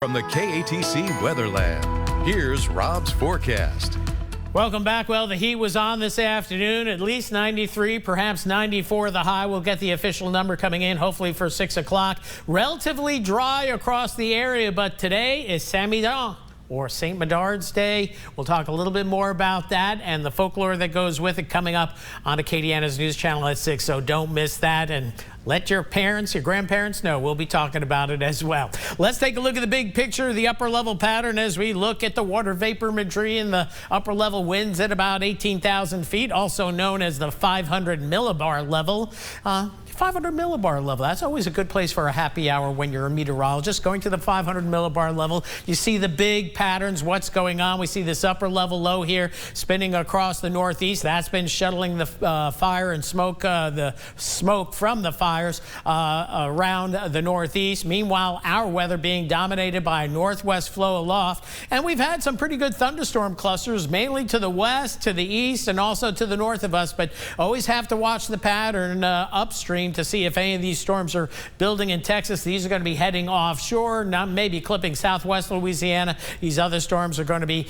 From the KATC Weatherland, here's Rob's forecast. Welcome back. Well, the heat was on this afternoon, at least 93, perhaps 94 the high. We'll get the official number coming in, hopefully for 6 o'clock. Relatively dry across the area, but today is Samedi or St. Medard's Day. We'll talk a little bit more about that and the folklore that goes with it coming up on Acadiana's news channel at 6, so don't miss that. And let your parents, your grandparents know. We'll be talking about it as well. Let's take a look at the big picture, the upper level pattern as we look at the water vaporimetry and the upper level winds at about 18,000 feet, also known as the 500 millibar level. 500 millibar level. That's always a good place for a happy hour when you're a meteorologist. Going to the 500 millibar level, you see the big patterns, what's going on. We see this upper level low here spinning across the northeast. That's been shuttling the fire and smoke, the smoke from the fires around the northeast. Meanwhile, our weather being dominated by a northwest flow aloft. And we've had some pretty good thunderstorm clusters, mainly to the west, to the east, and also to the north of us. But always have to watch the pattern upstream to see if any of these storms are building in Texas. These are going to be heading offshore, not maybe clipping southwest Louisiana. These other storms are going to be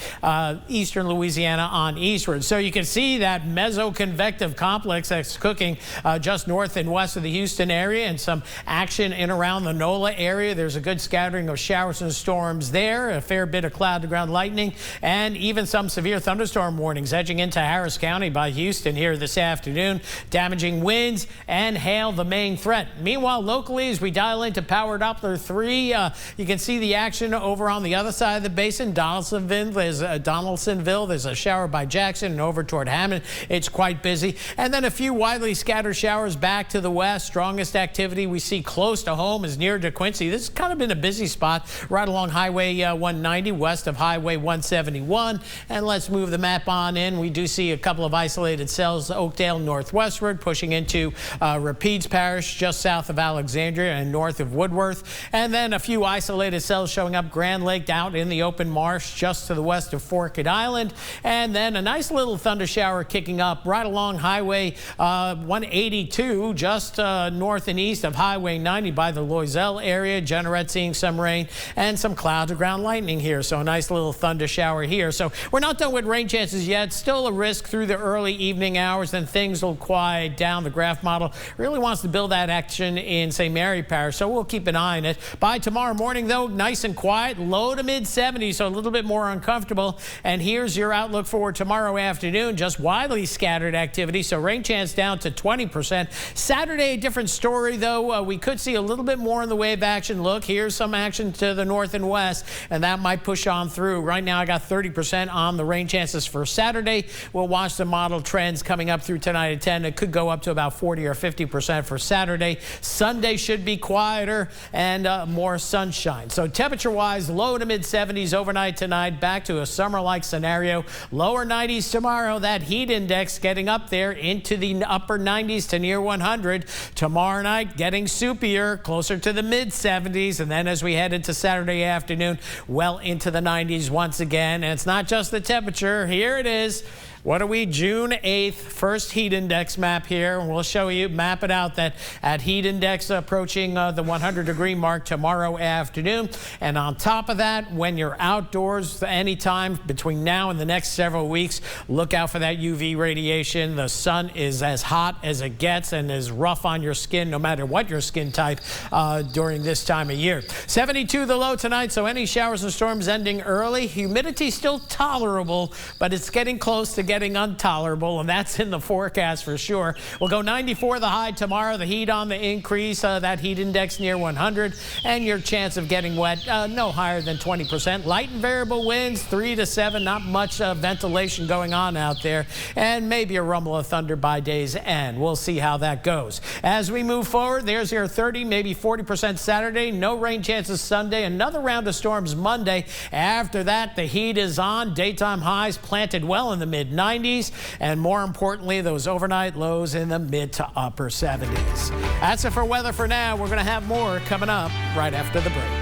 eastern Louisiana on eastward. So you can see that mesoconvective complex that's cooking just north and west of the Houston area, and some action in around the NOLA area. There's a good scattering of showers and storms there, a fair bit of cloud to ground lightning, and even some severe thunderstorm warnings edging into Harris County by Houston here this afternoon. Damaging winds and hail the main threat. Meanwhile, locally, as we dial into Power Doppler 3, you can see the action over on the other side of the basin. Donaldsonville, there's a shower by Jackson, and over toward Hammond, it's quite busy. And then a few widely scattered showers back to the west. Strongest activity we see close to home is near DeQuincy. This has kind of been a busy spot right along Highway 190, west of Highway 171. And let's move the map on in. We do see a couple of isolated cells, Oakdale northwestward, pushing into Rapides Parish, just south of Alexandria and north of Woodworth. And then a few isolated cells showing up Grand Lake out in the open marsh just to the west of Forked Island. And then a nice little thunder shower kicking up right along Highway 182, just north and east of Highway 90 by the Loisel area. Jeanerette seeing some rain and some cloud to ground lightning here. So a nice little thunder shower here. So we're not done with rain chances yet. Still a risk through the early evening hours. Then things will quiet down. The graph model really wants to build that action in St. Mary Parish, so we'll keep an eye on it. By tomorrow morning, though, nice and quiet, low to mid 70s, so a little bit more uncomfortable. And here's your outlook for tomorrow afternoon. Just widely scattered activity, so rain chance down to 20%. Saturday, a different story, though. We could see a little bit more in the way of action. Look, here's some action to the north and west, and that might push on through. Right now, I got 30% on the rain chances for Saturday. We'll watch the model trends coming up through tonight at 10. It could go up to about 40 or 50% for Saturday. Sunday should be quieter and more sunshine. So temperature-wise, low to mid 70s overnight tonight, back to a summer-like scenario. Lower 90s tomorrow. That heat index getting up there into the upper 90s to near 100. Tomorrow night getting soupier, closer to the mid 70s, and then as we head into Saturday afternoon, well into the 90s once again. And it's not just the temperature. Here it is. What are we? June 8th, first heat index map here. And we'll show you, map it out, that at heat index approaching the 100-degree mark tomorrow afternoon. And on top of that, when you're outdoors anytime between now and the next several weeks, look out for that UV radiation. The sun is as hot as it gets and is rough on your skin, no matter what your skin type during this time of year. 72 the low tonight, so any showers and storms ending early. Humidity still tolerable, but it's getting close to getting intolerable, and that's in the forecast for sure. We'll go 94 the high tomorrow. The heat on the increase, that heat index near 100, and your chance of getting wet no higher than 20%. Light and variable winds 3 to 7. Not much ventilation going on out there, and maybe a rumble of thunder by day's end. We'll see how that goes. As we move forward, there's your 30, maybe 40% Saturday. No rain chances Sunday. Another round of storms Monday. After that, the heat is on. Daytime highs planted well in the mid 90s, and more importantly, those overnight lows in the mid to upper 70s. That's it for weather for now. We're going to have more coming up right after the break.